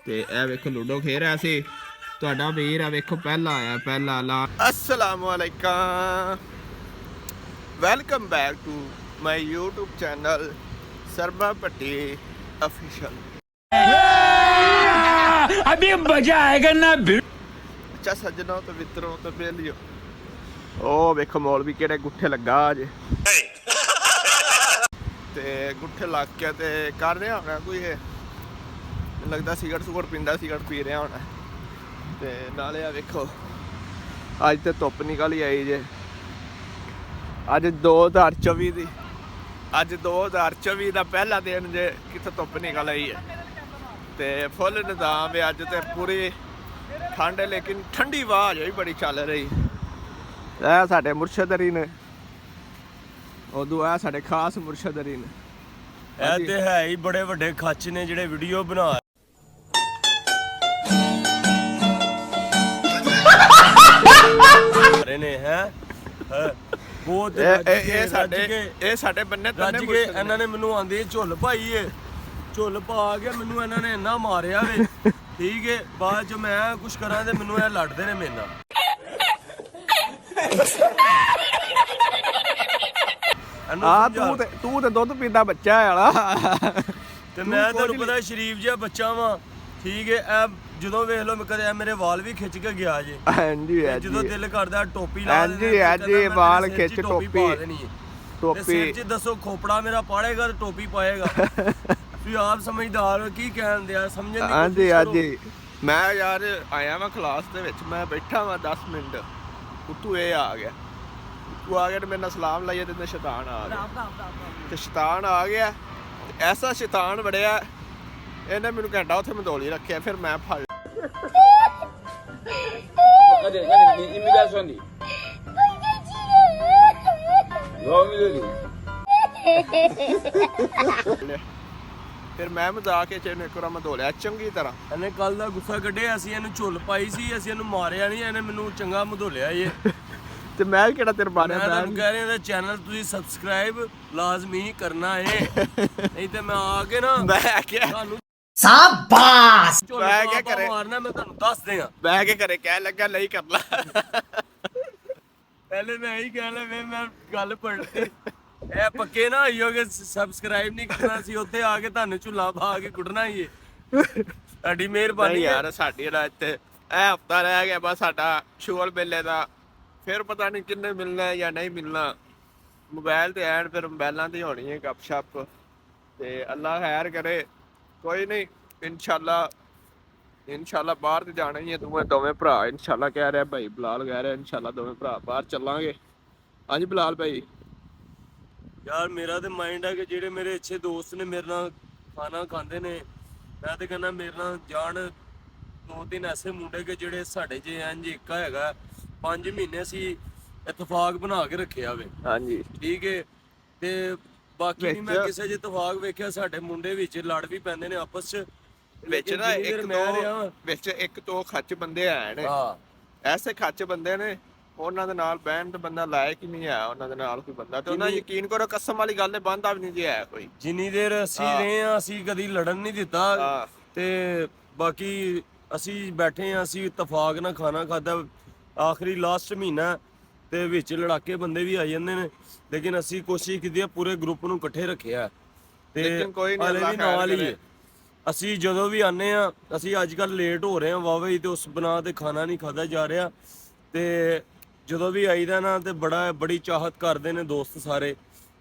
ਤੇ ਇਹ ਵੇਖੋ ਲੂਡੋ ਖੇਡ ਰਿਹਾ ਸੀ ਤੁਹਾਡਾ ਵੀਰ। ਆ ਵੇਖੋ ਪਹਿਲਾ ਆਇਆ, ਪਹਿਲਾ ਲਾ। अस्सलाम वालेकुम, welcome back to my YouTube channel Sharma Patti official. अभी मजा आएगा ना। अच्छा सज्जनों तो मित्रों तो बेलियो, ओ वेखो मौलवी किहड़े गुट्ठे लगा अज ते गुट्ठे लग के ते कर रहा होना कोई, मैनूं लगदा सिगरट सुगरट पींदा, सिगरट पी रहा होना। ते नाले आ वेखो अज तो धुप्प निकल ही आई जे। अज 2024 दी, अज 2024 का पहला दिन जे, कितों धुप्प निकल आई है। ते फुल निजाम है अज, तो पूरी ठंड है लेकिन ठंडी आवाज़ भी बड़ी चल रही। ऐ साडे मुर्शद अली ने, उदों ऐ साडे खास मुर्शद अली ने। ਇਹ ਤੇ ਹੈ ਹੀ ਬੜੇ ਵੱਡੇ ਖੱਚ ਨੇ ਜਿਹੜੇ ਵੀਡੀਓ ਬਣਾ ਰਹੇ ਨੇ। ਹੈ ਬਹੁਤ ਇਹ ਸਾਡੇ ਬੰਨੇ ਰੱਜ ਕੇ ਇਹਨਾਂ ਨੇ ਮੈਨੂੰ ਆਂਦੇ ਝੁੱਲ ਪਾਈ ਏ, ਝੁੱਲ ਪਾ ਕੇ ਮੈਨੂੰ ਇਹਨਾਂ ਨੇ ਇੰਨਾ ਮਾਰਿਆ ਵੇ। ਠੀਕ ਏ, ਬਾਅਦ ਚ ਮੈਂ ਕੁਛ ਕਰਾਂ ਤੇ ਮੈਨੂੰ ਇਹ ਲੜਦੇ ਨੇ ਮੇਰੇ ਨਾਲ। ਤੂੰ ਤੇ ਦੁੱਧ ਪੀਂਦਾ ਬੱਚਾ ਵਾਲਾ ਤੇ ਮੈਂ ਤੁਹਾਨੂੰ ਪਤਾ ਸ਼ਰੀਫ ਜਿਹਾ ਬੱਚਾ ਵਾਂ। ਠੀਕ ਹੈ, ਇਹ ਜਦੋਂ ਵੇਖ ਲਓ ਕਦੇ ਮੇਰੇ ਵਾਲ ਵੀ ਖਿੱਚ ਕੇ ਗਿਆ ਜੇ। ਹਾਂਜੀ ਜਦੋਂ ਦਿਲ ਕਰਦਾ ਟੋਪੀ ਲਾ ਹਾਂਜੀ ਹਾਂਜੀ ਵਾਲ ਖਿੱਚ ਟੋਪੀ ਟੋਪੀ ਸਿਰ 'ਚ ਦੱਸੋ ਖੋਪੜਾ ਮੇਰਾ ਪਾੜੇਗਾ ਤੇ ਟੋਪੀ ਪਾਏਗਾ। ਤੁਸੀਂ ਆਪ ਸਮਝਦਾਰ ਹੋ, ਕੀ ਕਹਿਣ ਦਿਆ ਸਮਝਣ ਦੀ। ਹਾਂਜੀ ਹਾਂਜੀ ਮੈਂ ਯਾਰ ਆਇਆ ਵਾਂ ਕਲਾਸ ਦੇ ਵਿੱਚ, ਮੈਂ ਬੈਠਾ ਵਾਂ 10 ਮਿੰਟ, ਉੱਤੋਂ ਇਹ ਆ ਗਿਆ। तू आ गया तो मेरे नाल सलाम लाइए तो शैतान आ गया। तो शैतान आ गया, ऐसा शैतान बड़िया इन्हें मैनू घंटा उत्थे मंदोली रखे। फिर मैं फड़ फिर मैं मजाक एक बार मंदोलिया चंगी तरह। ਇਹਨੇ ਕੱਲ ਦਾ ਗੁੱਸਾ ਕੱਢਿਆ, ਅਸੀਂ ਇਹਨੂੰ ਝੁੱਲ ਪਾਈ ਸੀ, ਅਸੀਂ ਇਹਨੂੰ ਮਾਰਿਆ ਨਹੀਂ, ਇਹਨੇ ਮੈਨੂੰ ਚੰਗਾ ਮੰਦੋਲਿਆ ਇਹ। ਤੇ ਮੈਂ ਕਿਹੜਾ ਤੇਰੇ ਬਾਰੇ ਮੈਂ ਤੁਹਾਨੂੰ ਕਹਿ ਰਿਹਾ ਚੈਨਲ ਤੁਸੀਂ ਸਬਸਕ੍ਰਾਈਬ ਲਾਜ਼ਮੀ ਕਰਨਾ ਹੈ, ਨਹੀਂ ਤੇ ਮੈਂ ਆ ਕੇ ਨਾ ਮੈਂ ਕਿਹਾ ਤੁਹਾਨੂੰ शाबाश। ਮੈਂ ਕਿਹਾ ਕਰੇ ਮਾਰਨਾ, ਮੈਂ ਤੁਹਾਨੂੰ ਦੱਸ ਦਿਆਂ। ਮੈਂ ਕਿਹਾ ਕਰੇ ਕਹਿ ਲੱਗਾ ਨਹੀਂ ਕਰ ਲਾ। ਪਹਿਲੇ ਮੈਂ ਇਹੀ ਕਹਿ ਲਿਆ ਮੈਂ ਗੱਲ ਪੜਤੀ। ਇਹ ਪੱਕੇ ਨਾ ਹੋਈਓਗੇ ਸਬਸਕ੍ਰਾਈਬ ਨਹੀਂ ਕਰਨਾ ਸੀ, ਉੱਥੇ ਆ ਕੇ ਤੁਹਾਨੂੰ ਝੁੱਲਾ ਪਾ ਕੇ ਕੁੱਟਣਾ ਹੀ ਹੈ। ਤੁਹਾਡੀ ਮਿਹਰਬਾਨੀ ਯਾਰ। ਸਾਡੀ ਰਾਤ ਤੇ ਇਹ ਹਫਤਾ ਰਹਿ ਗਿਆ ਬਸ ਸਾਡਾ ਸ਼ੋਲ ਮੇਲੇ ਦਾ, ਫਿਰ ਪਤਾ ਨਹੀਂ ਕਿੰਨੇ ਮਿਲਣਾ ਜਾਂ ਨਹੀਂ ਮਿਲਣਾ। ਮੋਬਾਈਲ ਤੇ ਐਡ ਫਿਰ ਮੋਬਾਈਲਾਂ ਤੇ ਹੋਣੀ ਹੈ ਗੱਪ ਸ਼ੱਪ। ਤੇ ਅੱਲਾ ਖੈਰ ਕਰੇ, ਕੋਈ ਨਹੀਂ ਇਨਸ਼ਾਅੱਲਾ ਬਾਹਰ ਤੇ ਜਾਣਾ ਹੀ ਹੈ। ਦੋਵੇਂ ਭਰਾ ਇਨਸ਼ਾਅੱਲਾ ਕਹਿ ਰਿਹਾ ਭਾਈ ਬਲਾਲ ਕਹਿ ਰਿਹਾ ਇਨਸ਼ਾਅੱਲਾ ਦੋਵੇਂ ਭਰਾ ਬਾਹਰ ਚੱਲਾਂਗੇ। ਹਾਂਜੀ ਬਲਾਲ ਭਾਈ। ਯਾਰ ਮੇਰਾ ਤੇ ਮਾਈਂਡ ਹੈ ਕਿ ਜਿਹੜੇ ਮੇਰੇ ਅੱਛੇ ਦੋਸਤ ਨੇ ਮੇਰੇ ਨਾਲ ਖਾਣਾ ਖਾਂਦੇ ਨੇ, ਮੈਂ ਤੇ ਕਹਿੰਦਾ ਮੇਰੇ ਨਾਲ ਜਾਣ। 2-3 ਐਸੇ ਮੁੰਡੇ ਕਿ ਜਿਹੜੇ ਸਾਡੇ ਜੇ ਇੰਜ ਇੱਕ ਹੈਗਾ 5 ਮਹੀਨੇ ਅਸੀਂ ਇਤਫਾਕ ਬਣਾ ਕੇ ਰੱਖਿਆ ਵੇ। ਹਾਂਜੀ ਠੀਕ ਹੈ। ਤੇ ਬਾਕੀ ਨਹੀਂ ਮੈਂ ਕਿਸੇ ਜੇ ਇਤਫਾਕ ਵੇਖਿਆ। ਸਾਡੇ ਮੁੰਡੇ ਵਿੱਚ ਲੜ ਵੀ ਪੈਂਦੇ ਨੇ ਆਪਸ ਚ, ਵਿੱਚ ਨਾ ਵਿੱਚ ਇੱਕ ਦੋ ਖੱਚ ਬੰਦੇ ਆਏ ਨੇ। ਐਸੇ ਖੱਚ ਬੰਦੇ ਨੇ, ਉਹਨਾਂ ਦੇ ਨਾਲ ਬਹਿਣ ਤੇ ਬੰਦਾ ਲਾਇਕ ਹੀ ਨਹੀਂ ਹੈ ਉਹਨਾਂ ਦੇ ਨਾਲ ਕੋਈ ਬੰਦਾ। ਤੇ ਉਹਨਾਂ ਯਕੀਨ ਕਰੋ ਕਸਮ ਵਾਲੀ ਗੱਲ ਹੈ ਬੰਦਾ ਵੀ ਨਹੀਂ ਜੀ ਹੈ ਕੋਈ। ਜਿੰਨੀ ਦੇਰ ਅਸੀਂ ਰਹੇ ਆ ਅਸੀਂ ਕਦੀ ਲੜਨ ਨਹੀਂ ਦਿੱਤਾ। ਤੇ ਬਾਕੀ ਅਸੀਂ ਬੈਠੇ ਆ, ਅਸੀਂ ਇਤਫਾਕ ਨਾਲ ਖਾਣਾ ਖਾਦਾ। ਆਖਰੀ ਲਾਸਟ ਮਹੀਨਾ ਤੇ ਵਿੱਚ ਲੜਾਕੇ ਬੰਦੇ ਵੀ ਆ ਜਾਂਦੇ ਨੇ, ਲੇਕਿਨ ਅਸੀਂ ਕੋਸ਼ਿਸ਼ ਕੀਤੀ ਹੈ ਪੂਰੇ ਗਰੁੱਪ ਨੂੰ ਇਕੱਠੇ ਰੱਖਿਆ। ਤੇ ਹਾਲੇ ਵੀ ਨਾਲ ਹੀ ਅਸੀਂ ਜਦੋਂ ਵੀ ਆਨੇ ਆ, ਅਸੀਂ ਅੱਜ ਕੱਲ ਲੇਟ ਹੋ ਰਹੇ ਆ ਵਾਹਵਾ, ਤੇ ਉਸ ਬਣਾ ਤੇ ਖਾਣਾ ਨਹੀਂ ਖਾਦਾ ਜਾ ਰਿਹਾ। ਤੇ ਜਦੋਂ ਵੀ ਆਈਦਾ ਨਾ ਤੇ ਬੜੀ ਚਾਹਤ ਕਰਦੇ ਨੇ ਦੋਸਤ ਸਾਰੇ।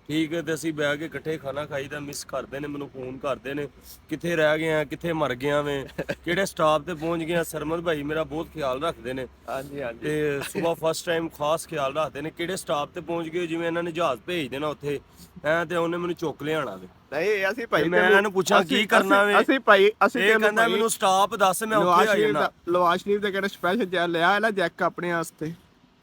ਠੀਕ ਹੈ, ਤੇ ਅਸੀਂ ਬਹਿ ਕੇ ਇਕੱਠੇ ਖਾਣਾ ਖਾਈਦਾ। ਮਿਸ ਕਰਦੇ ਨੇ ਮੈਨੂੰ, ਫੋਨ ਕਰਦੇ ਨੇ ਕਿੱਥੇ ਰਹਿ ਗਏ ਆ, ਕਿੱਥੇ ਮਰ ਗਿਆ ਵੇਂ, ਕਿਹੜੇ ਸਟਾਪ ਤੇ ਪਹੁੰਚ ਗਏ ਆ। ਸਰਮਦ ਭਾਈ ਮੇਰਾ ਬਹੁਤ ਖਿਆਲ ਰੱਖਦੇ ਨੇ। ਹਾਂਜੀ ਹਾਂਜੀ। ਤੇ ਸਵੇਰ ਫਸਟ ਟਾਈਮ ਖਾਸ ਖਿਆਲ ਰੱਖਦੇ ਨੇ ਕਿਹੜੇ ਸਟਾਪ ਤੇ ਪਹੁੰਚ ਗਏ। ਜਿਵੇਂ ਇਹਨਾਂ ਨੇ ਜਹਾਜ਼ ਭੇਜ ਦੇਣਾ ਉੱਥੇ ਤੇ ਉਹਨੇ ਮੈਨੂੰ ਚੁੱਕ ਲਿਆਣਾ ਵੇ। ਨਹੀਂ ਅਸੀਂ ਭਾਈ ਮੈਂ ਇਹਨਾਂ ਨੂੰ ਪੁੱਛਾਂ ਕੀ ਕਰਨਾ ਵੇ। ਅਸੀਂ ਭਾਈ ਅਸੀਂ ਕਹਿੰਦਾ ਮੈਨੂੰ ਸਟਾਪ ਦੱਸ, ਮੈਂ ਉੱਥੇ ਆ ਜਾਣਾ। ਨਵਾਜ਼ ਸ਼ਰੀਫ ਦਾ ਕਿਹੜਾ ਸਪੈਸ਼ਲ ਜੈਕ ਲਿਆ ਹੈ ਨਾ, ਜੈਕ ਆਪਣੇ ਵਾਸਤੇ,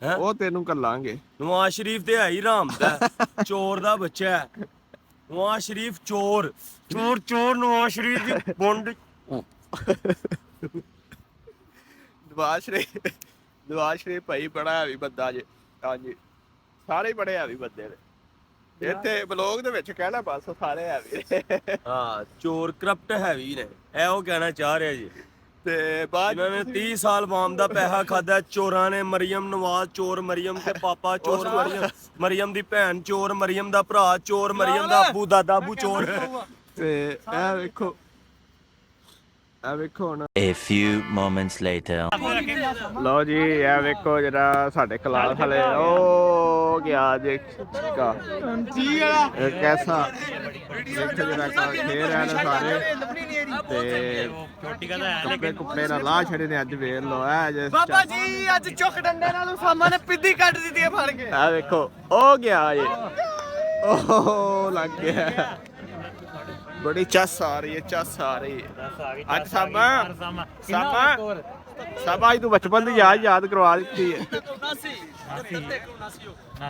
ਉਹ ਤੈਨੂੰ ਕੱਲਾਂਗੇ। ਨਵਾਜ਼ ਸ਼ਰੀਫ ਤੇ ਹੈ ਹੀ ਰਾਮ ਦਾ ਚੋਰ ਦਾ ਬੱਚਾ ਹੈ। ਨਵਾਜ਼ ਸ਼ਰੀਫ ਚੋਰ ਚੋਰ ਚੋਰ ਨਵਾਜ਼ ਸ਼ਰੀਫ ਦੀ ਬੁੰਡ। ਨਵਾਜ਼ ਸ਼ਰੀਫ ਭਾਈ ਬੜਾ ਹੈਵੀ ਬੰਦਾ ਜੇ। ਹਾਂਜੀ ਸਾਰੇ ਹੀ ਬੜੇ ਹੈਵੀ ਬੰਦੇ ਨੇ। ਇੱਥੇ ਬਲੌਗ ਦੇ ਵਿੱਚ ਕਹਿਣਾ ਬਸ ਸਾਰੇ ਹੈ ਵੀਰੇ। ਹਾਂ ਚੋਰ ਕਰਪਟ ਹੈਵੀ ਨੇ, ਇਹ ਉਹ ਕਹਿਣਾ ਚਾਹ ਰਿਹਾ ਜੀ। ਤੇ ਬਾਅਦ ਜਿਨ੍ਹਾਂ ਨੇ 30 ਸਾਲ ਵਾਮ ਦਾ ਪੈਸਾ ਖਾਦਾ, ਚੋਰਾਂ ਨੇ। ਮਰੀਮ ਨਵਾਜ਼ ਚੋਰ, ਮਰੀਮ ਦੇ ਪਾਪਾ ਚੋਰ, ਮਰੀਮ ਦੀ ਭੈਣ ਚੋਰ, ਮਰੀਮ ਦਾ ਭਰਾ ਚੋਰ, ਮਰੀਮ ਦਾ ਆਬੂ ਦਾਦਾ ਆਬੂ ਚੋਰ। ਤੇ ਇਹ ਵੇਖੋ ਹੁਣ A few moments later. ਲਓ ਜੀ ਇਹ ਵੇਖੋ ਜਿਹੜਾ ਸਾਡੇ ਕਲਾਸ ਵਾਲੇ ਉਹ ਗਿਆ ਜੇ ਚੀਕਾ ਇਹ ਕੈਸਾ ਦੇਖੋ ਜਿਹੜਾ ਖੇਡ ਰਹੇ ਨੇ ਸਾਰੇ ਤੇ ਕੱਪੜੇ ਨਾਲ ਲਾ ਛੜੇ ਨੇ। ਅੱਜ ਵੇਖ ਲਓ ਇਹ ਜੇ ਬਾਬਾ ਜੀ ਅੱਜ ਚੁੱਕ ਡੰਡੇ ਨਾਲ ਸਾਮਾਂ ਨੇ ਪਿੱਦੀ ਕੱਢ ਦਿੱਤੀ ਹੈ ਫੜ ਕੇ। ਇਹ ਵੇਖੋ ਉਹ ਗਿਆ ਜੇ ਉਹ ਲੱਗ ਗਿਆ। ਬੜੀ ਚੱਸ ਆ ਰਹੀ ਹੈ, ਚੱਸ ਆ ਰਹੀ ਹੈ ਅੱਜ। ਸਾਬਾ ਤੂੰ ਬਚਪਨ ਦੀ ਯਾਦ ਕਰਵਾ ਦਿੱਤੀ ਹੈ।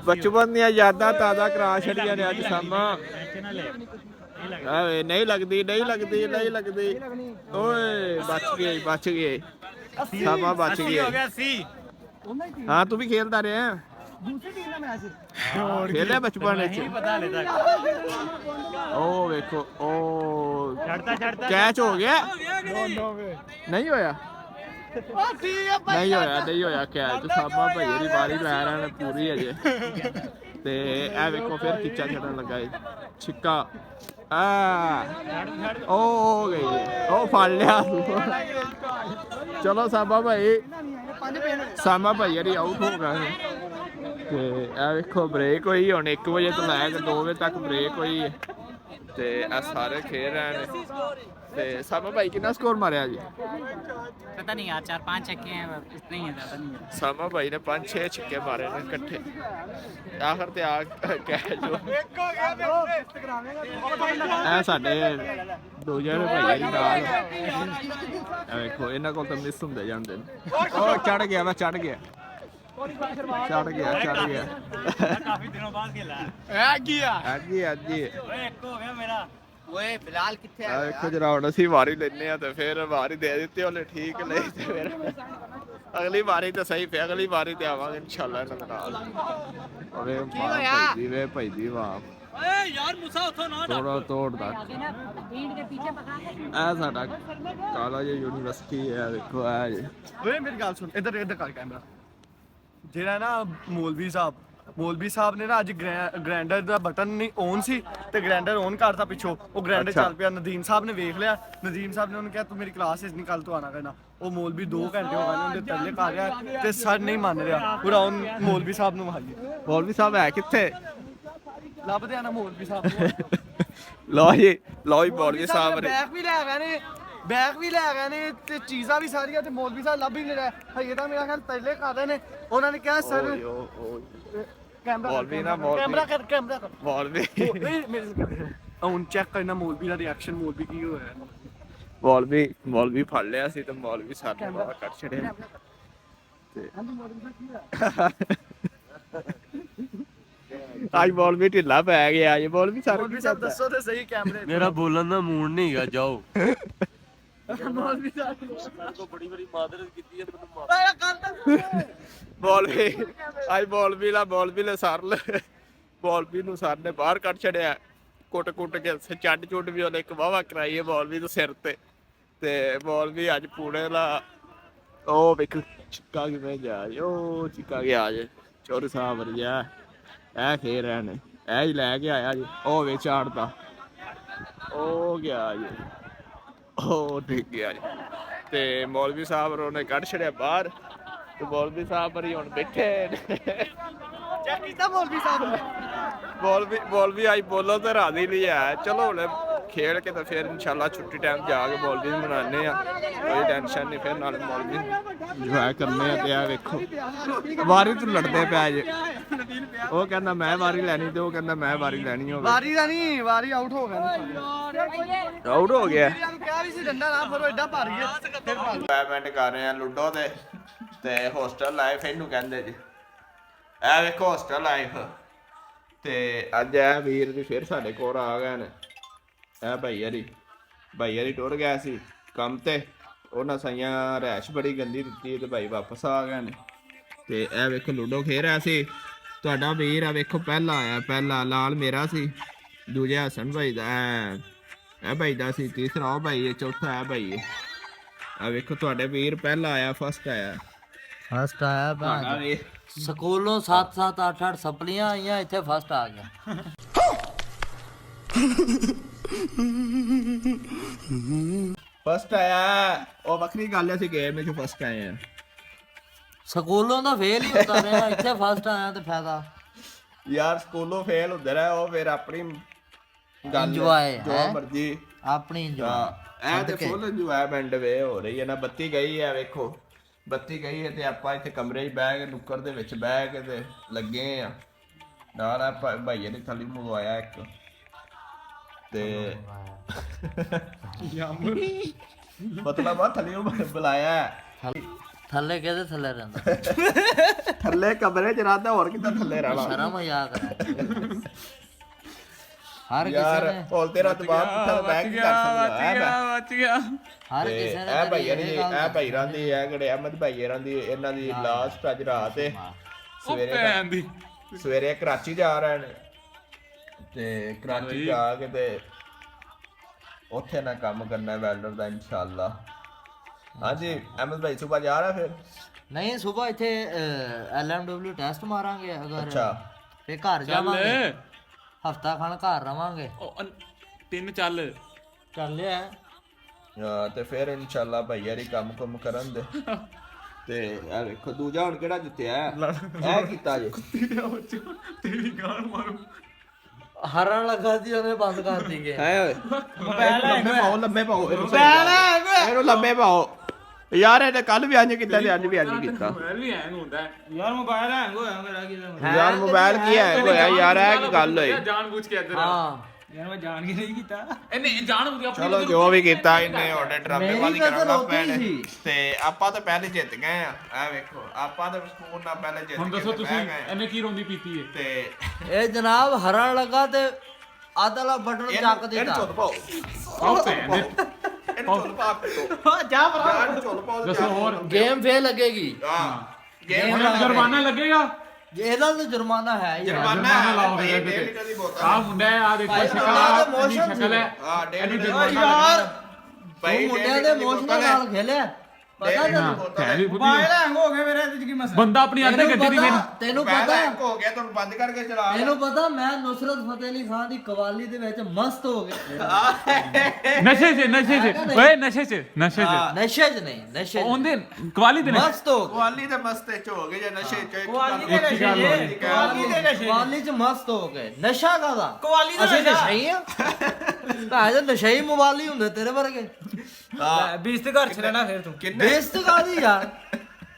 ਬਚਪਨ ਦੀਆਂ ਯਾਦਾਂ ਤਾਜ਼ਾ ਕਰਾ ਛੱਡੀਆਂ ਨੇ ਅੱਜ ਸਾਮਾ। ਨਹੀਂ ਲੱਗਦੀ ਓਏ ਬਚ ਗਏ ਸਾਮਾ ਬਚ ਗਏ। ਹਾਂ ਤੂੰ ਵੀ ਖੇਲਦਾ ਰਿਹਾ ਦੂਸਰੀ ਟੀਮ ਦਾ ਮੈਚ ਖੇਲਿਆ ਬਚਪਨ ਵਿੱਚ? ਉਹ ਵੇਖੋ ਉਹ ਕੈਚ ਹੋ ਗਿਆ। ਨਹੀਂ ਹੋਇਆ ਕੈਚ। ਸਾਬਾ ਭਾਈ ਦੀ ਵਾਰੀ ਲੈ ਰਹੇ ਨੇ ਪੂਰੀ ਅਜੇ। ਤੇ ਇਹ ਵੇਖੋ ਫਿਰ ਖਿੱਚਾ ਛੱਡਣ ਲੱਗਾ ਏ ਛਿੱਕਾ। ਉਹ ਗਈ ਉਹ ਫੜ ਲਿਆ। ਚਲੋ ਸਾਬਾ ਭਾਈ ਯਾਰੀ ਆਊਟ ਹੋ ਗਏ। ਤੇ ਇਹ ਵੇਖੋ ਬ੍ਰੇਕ ਹੋਈ ਹੁਣ 1 ਵਜੇ ਤੋਂ ਲੈ ਕੇ 2 ਵਜੇ ਤੱਕ ਬ੍ਰੇਕ ਹੋਈ ਹੈ। ਤੇ ਇਹ ਸਾਰੇ ਖੇਡ ਰਹੇ ਨੇ। ਤੇ ਸਾਮਾ ਭਾਈ ਕਿੰਨਾ ਸਕੋਰ ਮਾਰਿਆ ਜੀ? पता नहीं यार, 4-5 छक्के हैं, इतने ही है, ज्यादा नहीं है। ਸਾਮਾ ਭਾਈ ਨੇ 5-6 ਛੱਕੇ ਮਾਰੇ ਨੇ ਇਕੱਠੇ। ਆਖਰ ਤੇ ਆ ਕੈਚ ਇਹ ਸਾਡੇ ਦੋ ਜਣੇ ਭਾਈ ਦੀ ਨਾਲ। ਇਹ ਵੇਖੋ ਇਹਨਾਂ ਕੋਲ ਤਾਂ ਮਿਸ ਹੁੰਦੇ ਜਾਂਦੇ ਨੇ। ਉਹ ਚੜ ਗਿਆ काफी दिनों बाद खेला है। ਅੱਜ ਹੀ ओए एक हो गया मेरा। ਓਏ ਬਿਲਾਲ ਕਿੱਥੇ ਆ ਵੇਖੋ ਜਰਾ ਹੁਣ ਅਸੀਂ ਵਾਰੀ ਲੈਨੇ ਆ ਤੇ ਫਿਰ ਵਾਰੀ ਦੇ ਦਿੱਤੀ ਉਹਨੇ ਠੀਕ ਲਈ ਤੇ ਫਿਰ ਅਗਲੀ ਵਾਰੀ ਤਾਂ ਸਹੀ ਫੇ ਅਗਲੀ ਵਾਰੀ ਤੇ ਆਵਾਂਗੇ ਇਨਸ਼ਾਅੱਲਾ ਇਹਨਾਂ ਦੇ ਨਾਲ। ਓਏ ਭਾਈ ਦੀ ਵਾਹ ओए यार मूसा उठो ना। ਥੋੜਾ ਤੋੜਦਾ। भीड़ के पीछे पका के ਇਹ ਸਾਡਾ ਕਾਲਜ ਯੂਨੀਵਰਸਿਟੀ ਹੈ ਵੇਖੋ ਇਹ ਜੇ। ਓਏ ਮੇਰੀ ਗੱਲ ਸੁਣ, ਇੱਧਰ ਕਰ ਕੈਮਰਾ। ਜਿਹੜਾ ਨਾ ਮੌਲਵੀ ਸਾਹਿਬ ਨੇ ਨਾ ਅੱਜ ਗ੍ਰੈਂਡਰ ਦਾ ਬਟਨ ਨਹੀਂ ਔਨ ਸੀ ਤੇ ਗ੍ਰੈਂਡਰ ਔਨ ਕਰਤਾ ਪਿੱਛੋਂ। ਉਹ ਗ੍ਰੈਂਡਰ ਚੱਲ ਪਿਆ। ਨਦੀਮ ਸਾਹਿਬ ਨੇ ਵੇਖ ਲਿਆ। ਨਦੀਮ ਸਾਹਿਬ ਨੇ ਉਹਨੂੰ ਕਿਹਾ ਤੂੰ ਮੇਰੀ ਕਲਾਸ ਵਿੱਚ ਨਹੀਂ ਕੱਲ ਤੋਂ ਆਣਾ ਕਰਨਾ। ਉਹ ਮੌਲਵੀ 2 ਘੰਟੇ ਹੋ ਗਏ ਨੇ ਉਹਦੇ ਤਰਲੇ ਕਰ ਰਿਹਾ ਤੇ ਸਰ ਨਹੀਂ ਮੰਨ ਰਿਹਾ। ਪੂਰਾ ਉਹ ਮੌਲਵੀ ਸਾਹਿਬ ਨੂੰ ਮਾਰੀਏ। ਮੌਲਵੀ ਸਾਹਿਬ ਹੈ ਕਿੱਥੇ? ਲੱਭਦੇ ਆ ਨਾ ਮੌਲਵੀ ਸਾਹਿਬ ਨੂੰ। ਲਓ ਜੀ ਮੌਲਵੀ ਸਾਹਿਬ ਨੇ ਬੈਗ ਵੀ ਲੈ ਗਏ ਨੇ ਤੇ ਚੀਜ਼ਾਂ ਵੀ ਸਾਰੀਆਂ ਤੇ ਮੌਲਵੀ ਸਾਹਿਬ ਲੱਭ ਹੀ ਨਹੀਂ ਰਿਹਾ। ਹਜੇ ਤਾਂ ਮੇਰਾ ਖਿਆਲ ਪਹਿਲੇ ਕਰ ਰਹੇ ਨੇ। ਉਹਨਾਂ ਨੇ ਕਿਹਾ ਸਰ ਮੌਲਵੀ ਕੈਮਰਾ ਕਰ ਮੌਲਵੀ ਹੁਣ ਚੈੱਕ ਕਰਨਾ ਮੌਲਵੀ ਦਾ ਰਿਐਕਸ਼ਨ। ਮੌਲਵੀ ਕੀ ਹੋਇਆ? ਮੌਲਵੀ ਫੜ ਲਿਆ ਸੀ ਤੇ ਮੌਲਵੀ ਸਰ ਨੇ ਬਾਹਰ ਕੱਢ ਛੜਿਆ। ਅੱਜ ਮੌਲਵੀ ਢਿੱਲਾ ਪੈ ਗਿਆ। ਅੱਜ ਮੌਲਵੀ ਸਾਹਿਬ ਦੱਸੋ ਤੇ ਸਹੀ ਕੈਮਰੇ। ਮੇਰਾ ਬੋਲਣ ਦਾ ਮੂਡ ਨਹੀਂ ਹੈਗਾ, ਜਾਓ। ਮੌਲਵੀ ਸਾਹਿਬ ਤੋਂ ਬੜੀ ਮਾਦਰਤ ਕੀਤੀ ਹੈ ਮੈਨੂੰ। ਆਇਆ ਕਰ ਮੌਲਵੀ ਨੂੰ ਸਰ ਨੇ ਬਾਹਰ ਕੱਢ ਛੜਿਆ। ਕੁੱਟ ਕੇ ਚੱਡ ਵੀ ਉਹਨੇ ਇੱਕ ਵਾਵਾ ਕਰਾਈ ਹੈ ਮੌਲਵੀ ਦੇ ਸਿਰ ਤੇ ਮੌਲਵੀ ਅੱਜ ਪੂਰੇ ਦਾ ਉਹ ਵੇਖ ਚਿੱਕਾ ਕਿਵੇਂ ਜਾ ਜੀ। ਉਹ ਚਿੱਕਾ ਗਿਆ ਜੇ ਚੋਰ ਸਾਹਿਬ ਵਰਜਾ। ਇਹ ਖੇਡ ਰਹੇ ਨੇ। ਇਹ ਹੀ ਲੈ ਕੇ ਆਇਆ ਜੀ। ਉਹ ਵੇ ਚਾੜਦਾ ਉਹ ਗਿਆ ਜੀ। ਉਹ ਡਿੱਗ ਗਿਆ ਜੀ। ਤੇ ਮੌਲਵੀ ਸਾਹਿਬ ਉਹਨੇ ਕੱਢ ਛੜਿਆ ਬਾਹਰ ਤੇ ਮੌਲਵੀ ਸਾਹਿਬ ਪਰ ਹੁਣ ਬੈਠੇ ਚੈੱਕ ਕੀਤਾ ਮੌਲਵੀ ਸਾਹਿਬ ਨੇ। ਮੌਲਵੀ ਆਈ ਬੋਲੋ ਤੇ ਰਾਜ਼ੀ ਨਹੀਂ ਹੈ। ਚਲੋ ਹੁਣ ਖੇਡ ਕੇ ਤਾਂ ਫਿਰ ਇਨਸ਼ਾਅੱਲਾ ਛੁੱਟੀ ਟਾਈਮ ਜਾ ਕੇ ਮੌਲਵੀ ਨੂੰ ਮਨਾਉਂਦੇ ਆ। ਕੋਈ ਟੈਨਸ਼ਨ ਨਹੀਂ। ਫਿਰ ਨਾਲ ਮੌਲਵੀ ਇੰਜੋਏ ਕਰਨੇ ਆ। ਤੇ ਆ ਵੇਖੋ ਵਾਰੀ ਤੋਂ ਲੜਦੇ ਪੈ ਜੇ। ਉਹ ਕਹਿੰਦਾ ਮੈਂ ਵਾਰੀ ਲੈਣੀ ਤੇ ਉਹ ਕਹਿੰਦਾ ਮੈਂ ਵਾਰੀ ਲੈਣੀ ਹੋਵੇ। ਵਾਰੀ ਦਾ ਨਹੀਂ, ਵਾਰੀ ਆਊਟ ਹੋ ਗਿਆ। ਆਊਟ ਹੋ ਗਿਆ। ਕਿਹਾ ਵੀ ਸੀ ਡੰਡਾ ਨਾ ਫੜੋ ਐਡਾ ਭਰ ਗਿਆ। ਫਿਰ ਪੈਮੈਂਟ ਕਰ ਰਹੇ ਆ ਲੁੱਡੋ ਤੇ ਹੋਸਟਲ ਲਾਈਫ ਇਹਨੂੰ ਕਹਿੰਦੇ ਜੀ। ਇਹ ਵੇਖੋ ਹੋਸਟਲ ਲਾਈਫ। ਤੇ ਅੱਜ ਇਹ ਵੀਰ ਵੀ ਫਿਰ ਸਾਡੇ ਕੋਲ ਆ ਗਏ ਨੇ। ਇਹ ਭਾਈ ਟੁਰ ਗਿਆ ਸੀ ਕੰਮ ਤੇ। ਉਹਨਾਂ ਸਾਈਆਂ ਰੈਸ਼ ਬੜੀ ਗੰਦੀ ਦਿੱਤੀ ਤੇ ਭਾਈ ਵਾਪਸ ਆ ਗਏ ਨੇ। ਤੇ ਇਹ ਵੇਖੋ ਲੂਡੋ ਖੇਡ ਰਿਹਾ ਸੀ ਤੁਹਾਡਾ ਵੀਰ ਆ ਵੇਖੋ ਪਹਿਲਾ ਆਇਆ, ਪਹਿਲਾ ਲਾਲ ਮੇਰਾ ਸੀ, ਦੂਜਾ ਹਸਨ ਭਾਈ ਦਾ, ਇਹ ਭਾਈ ਦਾ ਸੀ, ਤੀਸਰਾ ਉਹ ਭਾਈ ਹੈ, ਚੌਥਾ ਹੈ ਭਾਈ। ਆ ਵੇਖੋ ਤੁਹਾਡੇ ਵੀਰ ਪਹਿਲਾ ਆਇਆ, ਫਸਟ ਆਇਆ। ਫਸਟ ਆਇਆ ਤੁਹਾਡਾ ਵੀਰ ਸਕੂਲੋਂ 7-7 8-8 ਸਪਲੀਆਂ ਆਈਆਂ, ਇੱਥੇ ਫਸਟ ਆ ਗਿਆ। ਫਸਟ ਆਇਆ, ਉਹ ਵੱਖਰੀ ਗੱਲ ਹੈ, ਅਸੀਂ ਗੇਮ ਵਿੱਚ ਫਸਟ ਆਏ ਆ। ਸਕੂਲੋਂ ਤਾਂ ਫੇਲ ਹੀ ਹੁੰਦਾ ਰਿਹਾ, ਇੱਥੇ ਫਸਟ ਆਇਆ ਤੇ ਫਾਇਦਾ। ਯਾਰ ਸਕੂਲੋਂ ਫੇਲ ਹੁੰਦੇ ਰਹੇ, ਉਹ ਫਿਰ ਆਪਣੀ ਗੱਲ Enjoy, ਜੋ ਹੈਂ? ਮਰਜੀ। ਆਪਣੀ ਇੰਜੋਏ। ਇਹ ਤੇ ਫੁੱਲ ਇੰਜੋਇਮੈਂਟ ਵੇ ਹੋ ਰਹੀ ਹੈ ਨਾ। ਬੱਤੀ ਗਈ ਹੈ ਵੇਖੋ, ਬੱਤੀ ਗਈ ਹੈ ਤੇ ਆਪਾਂ ਇੱਥੇ ਕਮਰੇ 'ਚ ਬਹਿ ਕੇ, ਨੁੱਕਰ ਦੇ ਵਿੱਚ ਬਹਿ ਕੇ ਤੇ ਲੱਗੇ ਆ। ਨਾਲ ਆਪਾਂ ਭਾਈਏ ਨੇ ਥੱਲੇ ਮੰਗਵਾਇਆ ਇੱਕ ਤੇ ਮਤਲਬ ਆ ਥੱਲੇ ਬੁਲਾਇਆ ਹੈ। ਥੱਲੇ ਕਿਹਦੇ ਥੱਲੇ ਰਹਿੰਦਾ? ਥੱਲੇ ਕਮਰੇ 'ਚ ਰਹਿੰਦਾ, ਹੋਰ ਕਿੱਦਾਂ ਥੱਲੇ ਰਹਿਣਾ। ਸ਼ਰਮ ਮਜ਼ਾਕ ਹੈ। ਹਰ ਯਾਰ ਕਿਸੇ ਨੇ ਕੋਲ ਤੇਰਾ ਦਬਾਅ ਪੁੱਠਾ ਬਹਿ ਕੇ ਕਰ ਸਕਦਾ ਹੈ। ਹਰ ਤੇ ਕਿਸੇ ਨੇ ਇਹ ਕਦੀ ਭਾਈਆਂ ਦੀ, ਇਹ ਗੱਲ ਇਹ ਭਾਈ ਰਾਂ ਦੀ, ਇਹ ਕਿਹੜੇ ਅਹਿਮਦ ਭਾਈਆਂ ਦੀ, ਇਹਨਾਂ ਦੀ ਲਾਸਟ ਅੱਜ ਰਾਤ ਹੈ। ਸਵੇਰੇ ਕਰਾਚੀ ਜਾ ਰਹੇ ਨੇ ਤੇ ਕਰਾਚੀ ਜਾ ਕੇ ਤੇ ਉੱਥੇ ਨਾ ਕੰਮ ਕਰਨਾ ਵੈਲਡਰ ਦਾ ਇਨਸ਼ਾਅੱਲਾ। ਹਾਂਜੀ ਅਹਿਮਦ ਭਾਈ ਸੁਬਾ ਜਾ ਰਿਹਾ ਫਿਰ? ਨਹੀਂ, ਸਵੇਰ ਇੱਥੇ LMW ਟੈਸਟ ਮਾਰਾਂਗੇ, ਅਗਰ ਅੱਛਾ ਫੇ ਘਰ ਜਾਵਾਂਗੇ, ਹਫਤਾ ਖਾਨ ਘਰ ਰਵਾਂਗੇ। 3 ਚੱਲ ਚੱਲਿਆ ਹਾਂ ਤੇ ਫਿਰ ਇਨਸ਼ਾਅੱਲਾ ਭਾਈਆ ਦੀ ਕੰਮ ਕਰਨ ਦੇ। ਤੇ ਇਹ ਵੇਖੋ ਦੂਜਾ ਹੁਣ ਕਿਹੜਾ ਜਿੱਤਿਆ, ਇਹ ਕੀਤਾ ਜੇ ਤੇਰੀ ਗਾਲ ਮਾਰੂ। ਹਰਨ ਲੱਗਾ ਸੀ, ਉਹਨੇ ਬੰਦ ਕਰ ਦਿੱਤੀ ਹੈ। ਹੈ ਓਏ ਲੰਮੇ ਪਾਓ ਇਹਨੂੰ ਲੰਮੇ ਪਾਓ ਯਾਰ। ਇਹਨੇ ਕੱਲ ਵੀ ਅੰਜ ਕੀਤਾ ਤੇ ਅੱਜ ਵੀ ਅੰਜ ਕੀਤਾ ਮੋਬਾਈਲ ਵੀ ਐਂ ਹੁੰਦਾ ਯਾਰ ਮੋਬਾਈਲ ਹੈਂਗ ਹੋਇਆ ਮੇਰਾ ਕਿਤੇ। ਯਾਰ ਮੋਬਾਈਲ ਕੀ ਹੈ ਹੋਇਆ ਯਾਰ, ਇਹ ਕੀ ਗੱਲ ਹੋਈ? ਜਾਣ ਬੁੱਝ ਕੇ ਇੱਧਰ ਹਾਂ ਯਾਰ ਮੈਂ ਜਾਣ ਕੇ ਨਹੀਂ ਕੀਤਾ। ਇਹਨੇ ਜਾਣ ਬੁੱਝ ਕੇ ਆਪਣੀ ਚਲੋ ਜੋ ਵੀ ਕੀਤਾ ਇਹਨੇ ਆਰਡਰ ਡਰਾਮੇ ਵਾਲੀ ਤਾਂ ਕਰਾਉਣਾ ਰੋਟੀ ਪੈਣਾ ਸੀ। ਤੇ ਆਪਾਂ ਤਾਂ ਪਹਿਲੇ ਜਿੱਤ ਗਏ ਆ। ਇਹ ਵੇਖੋ ਆਪਾਂ ਤਾਂ ਸਕੂਲ ਨਾਲ ਪਹਿਲੇ ਜਿੱਤ ਹੁਣ ਕੇ ਦੱਸੋ ਤੇ ਤੁਸੀਂ ਬਹਿ ਗਏ ਇਹਨੇ ਕੀ ਰੋਂਦੀ ਪੀਤੀ ਹੈ? ਤੇ ਇਹ ਜਨਾਬ ਹਰਨ ਲੱਗਾ ਤੇ ਆਦਲਾ ਬਟਨ ਚੱਕ ਇਹਨੂੰ ਦਿੱਤਾ। ਚੁੱਲ ਪਾਓ, ਆਹ ਭੈਣ ਦੇ ਇਹਨੂੰ ਚੁੱਲ ਪਾ ਪਿੱਟੋ ਜਾ ਭਰਾ। ਯਾਰ ਚੁੱਲ ਪਾਓ ਤੇ ਦੱਸੋ ਹੋਰ ਗੇਮ ਫੇਲ ਲੱਗੇਗੀ। ਹਾਂ ਗੇਮ ਹੁਣ ਜੁਰਮਾਨਾ ਲੱਗੇਗਾ। ਇਹਦਾ ਤਾਂ ਜੁਰਮਾਨਾ ਹੈ ਹੀ। ਜੁਰਮਾਨਾ ਲਾਓ ਭਾਈ, ਫਿਰ 1.5 ਲੀਟਰ ਦੀ ਬੋਤਲ ਆਹ ਮੁੰਡਾ ਹੈ, ਆਹ ਦੇਖੋ ਭਾਈ ਸ਼ਕਲ, ਮੁੰਡਾ ਦੇ ਇਹਦੀ motion ਸ਼ਕਲ ਹੈ। ਹਾਂ 1.5 ਇਹਨੂੰ ਲੀਟਰ ਜੁਰਮਾਨਾ ਯਾਰ ਤੂੰ ਮੁੰਡਿਆਂ ਦੇ ਮੋਸ਼ਨਾਂ ਨਾਲ ਖੇਲਿਆ, ਪਤਾ ਤੈਨੂੰ? ਭੈਣ ਦੀ ਮੋਬਾਈਲ ਹੈਂਗ ਹੋ ਗਿਆ ਮੇਰਾ, ਇਹਦੇ ਚ ਕੀ ਮਸਲਾ? ਬੰਦਾ ਆਪਣੀ ਅੱਧੇ ਗੱਡੀ ਦੀ ਤੈਨੂੰ ਪਹਿਲਾਂ ਪਤਾ ਇੱਕ ਹੋ ਗਿਆ, ਤੁਹਾਨੂੰ ਬੰਦ ਕਰਕੇ ਚਲਾ ਲੈ। ਤੈਨੂੰ ਪਤਾ ਮੈਂ ਨੁਸਰਤ ਫਤਿਹ ਅਲੀ ਖਾਨ ਦੀ ਕਵਾਲੀ ਦੇ ਵਿੱਚ ਮਸਤ ਹੋ ਗਿਆ। ਨਸ਼ੇ 'ਚ ਓਏ ਨਸ਼ੇ 'ਚ ਨਸ਼ੇ 'ਚ ਨਹੀਂ, ਨਸ਼ੇ 'ਚ ਉਹਦੇ ਕਵਾਲੀ ਦੇ ਨੇ ਮਸਤ ਹੋ ਗਿਆ। ਕੁਆਲੀ ਦੇ ਮਸਤੇ ਚ ਹੋ ਗਏ ਜਾਂ ਨਸ਼ੇ ਚ ਇੱਕ ਕੁਆਲੀ ਗੱਲ ਦੇ ਨਸ਼ੇ ਗੱਲ ਹੋਈ। ਜੇ, ਕੁਆਲੀ ਦੇ ਨਸ਼ੇ। ਕਵਾਲੀ 'ਚ ਮਸਤ ਹੋ ਗਏ। ਨਸ਼ਾ ਕਾਦਾ? ਕੁਆਲੀ ਦਾ ਅਸੀਂ ਨਸ਼ਾ। ਨਸ਼ਈ ਆ। ਭਾਵੇਂ ਨਸ਼ਈ ਮਵਾਲੀ ਹੁੰਦੇ ਤੇਰੇ ਵਰਗੇ। ਬੀਸਤ ਘਰ ਚ ਰਹਿਣਾ ਫਿਰ ਤੂੰ। ਬੇਇੱਜ਼ਤ ਕਾਦੀ ਯਾਰ?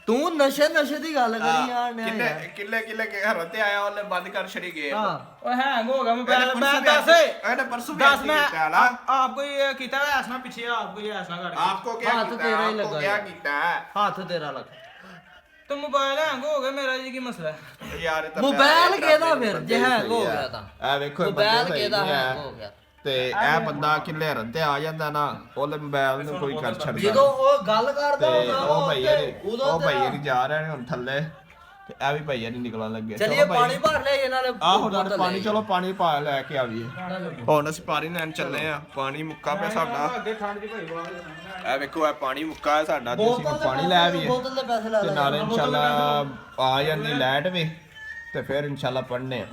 ਤੂੰ ਨਸ਼ੇ ਦੀ ਗੱਲ ਕਰੀ ਯਾਰ ਨੇ ਯਾਰ। ਕਿੱਲੇ ਕੇ ਘਰ ਤੇ ਆਇਆ, ਉਹਨੇ ਬੰਦ ਕਰ ਛੜੀ ਗਏ। ਹਾਂ ਓਏ ਹੈਂਗ ਹੋ ਗਿਆ ਮੋਬਾਈਲ। ਮੈਂ ਦੱਸ ਇਹਨੇ ਪਰਸੋਂ ਵੀ ਦੱਸ ਮੈਂ ਕੀਤਾ ਨਾ। आपको ये कीता है ऐसा पीछे आपको ये ऐसा कर आपको क्या हाथ कीता तेरा ही आपको लगा क्या है। कीता है ਹੱਥ ਤੇਰਾ ਲੱਗ। तो मोबाइल हैंग हो गया मेरा जी की मसला है। ਯਾਰ ਇਹ ਤਾਂ ਮੋਬਾਈਲ ਪਿਆਰ ਕਿਹਦਾ ਦੇ ਫਿਰ ਬੰਦੇ ਜੇ ਹੈਂਗ ਹੋ ਸਹੀ ਗਿਆ ਆ। ਤਾਂ? ਇਹ ਵੇਖੋ ਇਹ ਮੋਬਾਈਲ ਬੰਦੇ ਕਿਹਦਾ ਸਹੀ ਹੈਂਗ ਆ। ਹੋ ਗਿਆ? ਤੇ ਇਹ ਬੰਦਾ ਕਿੱਲੇ ਰਨ ਤੇ ਆ ਜਾਂਦਾ ਨਾ, ਉਹਦੇ ਮੋਬਾਈਲ ਨੂੰ ਕੋਈ ਕਰ ਛੱਡਦਾ। ਜਦੋਂ ਉਹ ਗੱਲ ਕਰਦਾ ਤੇ ਹੁੰਦਾ ਉਹ ਭਈਆ ਨੇ ਉਦੋਂ ਉਹ ਭਈਆ ਨਹੀਂ ਜਾ ਰਹੇ ਨੇ ਹੁਣ ਥੱਲੇ, ਤੇ ਇਹ ਵੀ ਭਈਆ ਨਹੀਂ ਨਿਕਲਣ ਲੱਗੇ। ਚਲਿਏ ਪਾਣੀ ਭਰ ਲੈ ਇਹਨਾਂ ਨੇ। ਆਹੋ ਨਾਲੇ ਪਾਣੀ, ਚਲੋ ਪਾਣੀ ਪਾ ਲੈ ਕੇ ਆਵੀਏ। ਹੁਣ ਅਸੀਂ ਪਾਣੀ ਲੈਣ ਚੱਲੇ ਆ। ਪਾਣੀ ਮੁੱਕਾ ਪਿਆ ਸਾਡਾ। ਇਹ ਵੇਖੋ ਇਹ ਪਾਣੀ ਮੁੱਕਾ ਹੈ ਸਾਡਾ, ਤੇ ਅਸੀਂ ਹੁਣ ਪਾਣੀ ਲੈ ਆਵੀਏ। ਬੋਤਲ ਦੇ ਪੈਸੇ ਲੈ ਤੇ ਲੈ। ਨਾਲੇ ਇਨਸ਼ਾਅੱਲਾ ਆ ਜਾਂਦੀ ਲਾਈਟ ਵੀ, ਤੇ ਫਿਰ ਇਨਸ਼ਾਅੱਲਾ ਪੜ੍ਹਨੇ ਆ।